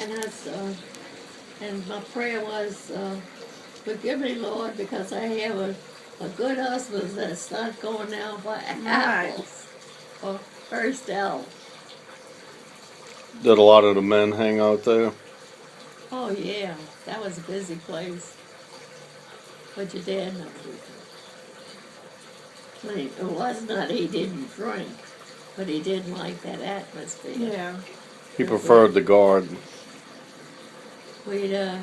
And that's, and my prayer was, forgive me, Lord, because I have a good husband that's not going out for apples or first L. Did a lot of the men hang out there? Oh yeah, that was a busy place. But your dad knows it. I mean, it was not he didn't drink, but he didn't like that atmosphere. Yeah. He preferred the garden. We had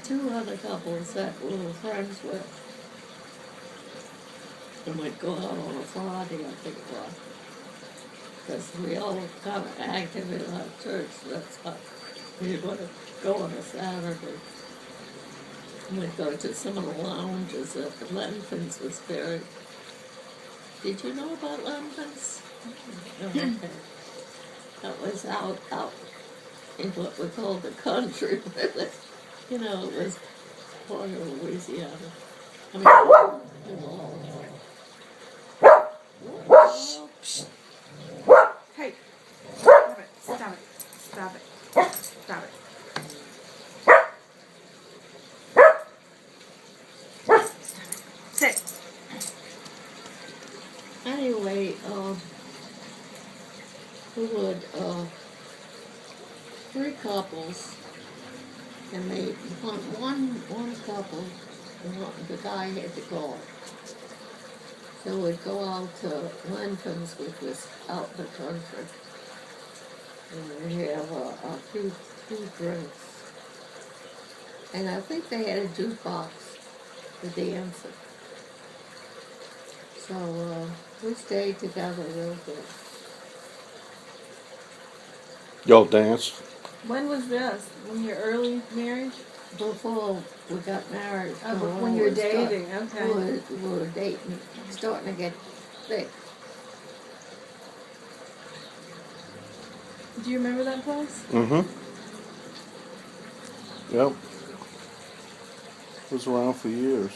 two other couples that we were friends with. And we'd go out on a Friday, I think it was. Because we all were kind of active in our church, that's why we would go on a Saturday. And we'd go to some of the lounges that the Lenfins was buried. Did you know about Lenfins? Oh, okay. That was out in what we call the country. You know, it was part of Louisiana. I mean, New Orleans. Hey, stop it, stop it, stop it, stop it. Sit. Anyway, we would, three couples, and they, one couple, the guy had to go. So we'd go out to Lincoln's, which was out in the country, and we'd have a few drinks. And I think they had a jukebox for dancing. So we stayed together real good. Y'all danced? When was this? When your early marriage? Before we got married. Oh, but when you were dating, okay. We were dating, starting to get thick. Do you remember that place? Mm-hmm. Yep. It was around for years.